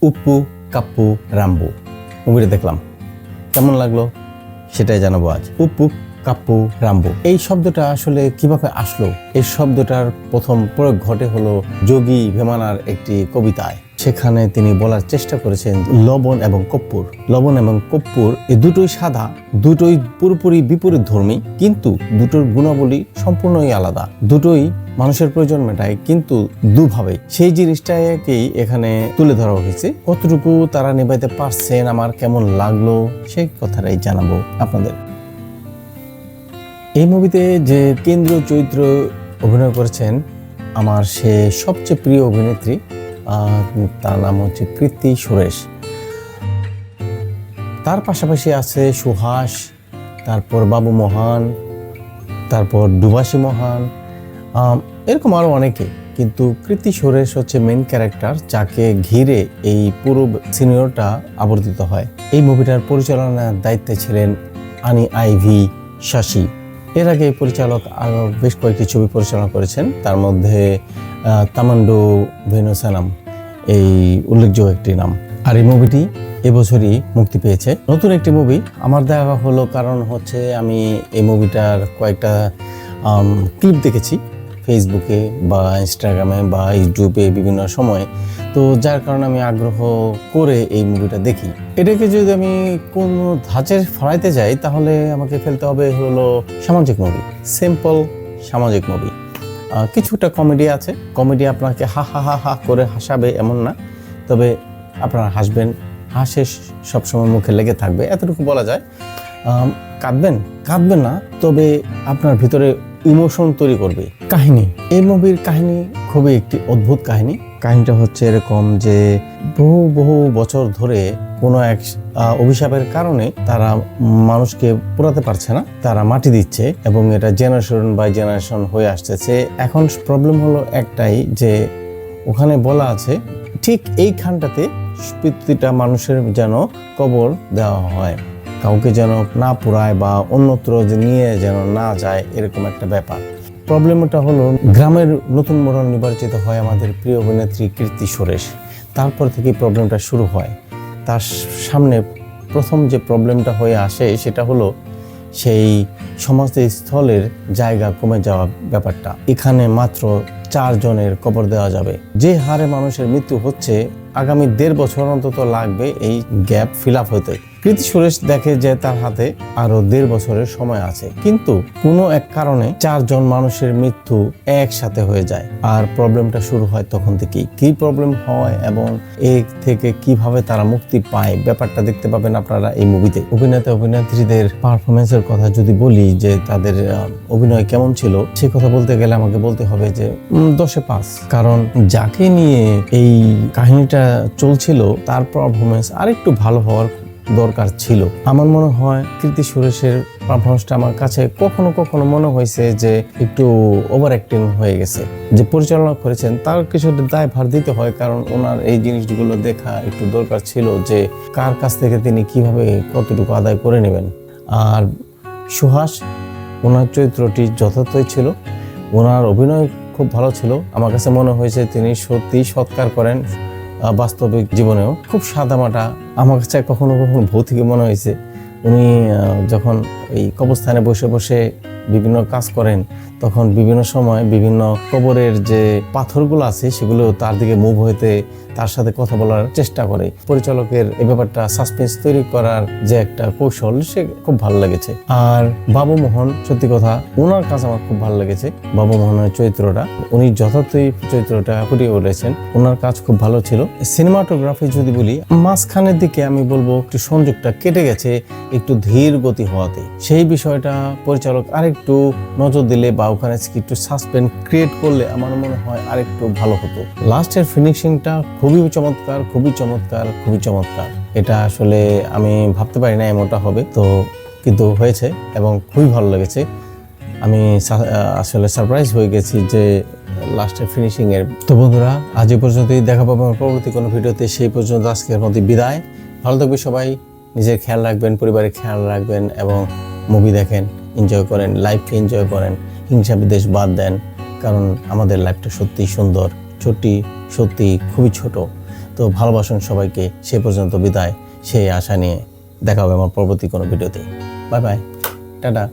উপ্পু কাপ্পু রাম্বু মুভিটা দেখলাম, কেমন লাগলো সেটাই জানাবো আজ। উপ্পু কাপ্পু রাম্বু এই শব্দটা আসলে কিভাবে আসলো? এই শব্দটার প্রথম প্রয়োগ ঘটে হলো যোগী ভেমানার একটি কবিতায়। সেখানে তিনি বলার চেষ্টা করেছেন লবণ এবং কর্পূর। লবণ এবং কর্পূর এই দুটোই সাদা, দুটোই পুরোপুরি বিপরীত ধর্মী, কিন্তু দুটোর গুণাবলী সম্পূর্ণই আলাদা। দুটোই মানুষের প্রয়োজন মেটায়, কিন্তু দুভাবে। সেই জিনিসটাকেই এখানে তুলে ধরা হয়েছে। কতটুকু তারা নিভাইতে পারছেন, আমার কেমন লাগলো সেই কথাটাই জানাবো আপনাদের। এই মুভিতে যে কেন্দ্রীয় চরিত্র অভিনয় করেছেন আমার সে সবচেয়ে প্রিয় অভিনেত্রী, তার নাম হচ্ছে কীর্তি সুরেশ। তার পাশাপাশি আছে সুহাস, তারপর বাবু মোহন, তারপর ডুবাসী মোহন, এরকম আরও অনেকে। কিন্তু কীর্তি সুরেশ হচ্ছে মেইন ক্যারেক্টার, যাকে ঘিরে এই পুরো সিনেমাটা আবর্তিত হয়। এই মুভিটার পরিচালনার দায়িত্বে ছিলেন আনি আইভি শশী। এর আগে পরিচালক আরও বেশ কয়েকটি ছবি পরিচালনা করেছেন, তার মধ্যে তামান্ডু ভেনুসানাম এই উল্লেখযোগ্য একটি নাম। আর এই মুভিটি এবছরই মুক্তি পেয়েছে। নতুন একটি মুভি আমার দেখা হলো, কারণ হচ্ছে আমি এই মুভিটার কয়েকটা ক্লিপ দেখেছি ফেসবুকে বা ইনস্টাগ্রামে বা ইউটিউবে বিভিন্ন সময়ে, তো যার কারণে আমি আগ্রহ করে এই মুভিটা দেখি। এটাকে যদি আমি কোনো ধাঁচে ফলাইতে যাই তাহলে আমাকে ফেলতে হবে হলো সামাজিক মুভি, সিম্পল সামাজিক মুভি। কিছুটা কমেডি আছে, কমেডি আপনাকে হা হা হা হা করে হাসাবে এমন না, তবে আপনারা হাসবেন, হাসে সবসময় মুখে লেগে থাকবে, এতটুকু বলা যায়। কাঁদবেন না, তবে আপনার ভিতরে ইমোশন তৈরি করবে। কাহিনী, এই মুভির কাহিনী খুবই একটি অদ্ভুত কাহিনী। কাহিনীটা হচ্ছে এরকম যে বহু বছর ধরে কোনো এক অভিশাপের কারণে তারা মানুষকে পোড়াতে পারছে না, তারা মাটি দিচ্ছে এবং এটা জেনারেশন বাই জেনারেশন হয়ে আসতেছে। এখন প্রবলেম হলো একটাই, যে ওখানে বলা আছে ঠিক এইখানটাতে প্রতিটা মানুষের যেন কবর দেওয়া হয়, কাউকে যেন না পোড়ায় বা অন্যত্র যে নিয়ে যেন না যায়, এরকম একটা ব্যাপার। প্রবলেমটা হলো গ্রামের নতুন মোড়ল নির্বাচিত হয় আমাদের প্রিয় অভিনেত্রী কীর্তি সুরেশ। তারপর থেকে প্রবলেমটা শুরু হয়। তার সামনে প্রথম যে প্রবলেমটা হয়ে আসে সেটা হলো সেই সমাধিস্থলের জায়গা কমে যাওয়া ব্যাপারটা। এখানে মাত্র 4 জনের কবর দেওয়া যাবে। যে হারে মানুষের মৃত্যু হচ্ছে, আগামী 1.5 বছর অন্তত লাগবে এই গ্যাপ ফিল আপ হতে। কীর্তি সুরেশ দেখে যে তার হাতে আরো 1.5 বছরের সময় আছে, কিন্তু কোনো এক কারণে 4 জন মানুষের মৃত্যু একসাথে হয়ে যায়। আর প্রবলেমটা শুরু হয় তখন থেকেই। কি প্রবলেম হয় এবং এর থেকে কিভাবে তারা মুক্তি পায়, ব্যাপারটা দেখতে পাবেন আপনারা এই মুভিতে। অভিনেত্রীদের পারফরমেন্সের কথা যদি বলি, যে তাদের অভিনয় কেমন ছিল, সে কথা বলতে গেলে আমাকে বলতে হবে যে 10-এ 5। কারণ যাকে নিয়ে এই কাহিনীটা চলছিল তার পারফরমেন্স আরেকটু ভালো হওয়ার দরকার ছিল। আমার মনে হয় কীর্তি সুরেশের পারফরমেন্সটা আমার কাছে কখনো মনে হয়েছে যে একটু ওভার অ্যাক্টিং হয়ে গেছে। যে পরিচালনা করেছেন তার কিছু দায়ভার দিতে হয়, কারণ ওনার এই জিনিসগুলো দেখা একটু দরকার ছিল, যে কার কাছ থেকে তিনি কিভাবে কতটুকু আদায় করে নেবেন। আর সুহাস, ওনার চরিত্রটি যথার্থই ছিল, ওনার অভিনয় খুব ভালো ছিল। আমার কাছে মনে হয়েছে তিনি সত্যি সৎকার করেন বাস্তবিক জীবনেও। খুব সাদামাটা, আমার কাছে কখনো ভৌতিক মনে হয়েছে। উনি যখন এই কবরস্থানে বসে বিভিন্ন কাজ করেন, তখন বিভিন্ন সময় বিভিন্ন কবরের যে পাথরগুলো আছে সেগুলো তার দিকে মুভ হইতে তার সাথে কথা বলার চেষ্টা করে। পরিচালকের এই ব্যাপারটা সাসপেন্স তৈরি করার যে একটা কৌশল, সে খুব ভালো লেগেছে। আর বাবু মোহন, সত্যি কথা ওনার কাজ আমার খুব ভালো লেগেছে। বাবু মোহনের চরিত্রটা, উনি যথার্থই চরিত্রটা ফুটিয়ে উঠেছেন, ওনার কাজ খুব ভালো ছিল। সিনেমাটোগ্রাফি যদি বলি, মাঝখানের দিকে আমি বলবো একটু সংযোগটা কেটে গেছে একটু ধীর গতি হওয়াতে। সেই বিষয়টা পরিচালক আরেকটু নজর দিলে বা ওখানে একটু সাসপেন্স ক্রিয়েট করলে আমার মনে হয় আরেকটু ভালো হতো। লাস্টের ফিনিশিংটা খুবই চমৎকার। এটা আসলে আমি ভাবতে পারি না এমনটা হবে, তো কিন্তু হয়েছে এবং খুবই ভালো লেগেছে। আমি আসলে সারপ্রাইজ হয়ে গেছি যে লাস্টের ফিনিশিং এর। তো বন্ধুরা, আজ এই পর্যন্তই, দেখা পাবো আমার পরবর্তী কোনো ভিডিওতে। সেই পর্যন্ত আজকের মতো বিদায়। ভালো থাকবে সবাই, নিজের খেয়াল রাখবেন, পরিবারের খেয়াল রাখবেন এবং মুভি দেখেন, এনজয় করেন, লাইফকে এনজয় করেন, হিংসা বিদ্বেষ বাদ দেন। কারণ আমাদের লাইফটা সত্যি সুন্দর, সত্যি খুবই ছোট। তো ভালোবাসুন সবাইকে। সে পর্যন্ত বিদায়, সেই আশা নিয়ে দেখা হবে আমার পরবর্তী কোনো ভিডিওতে। Bye bye, tata.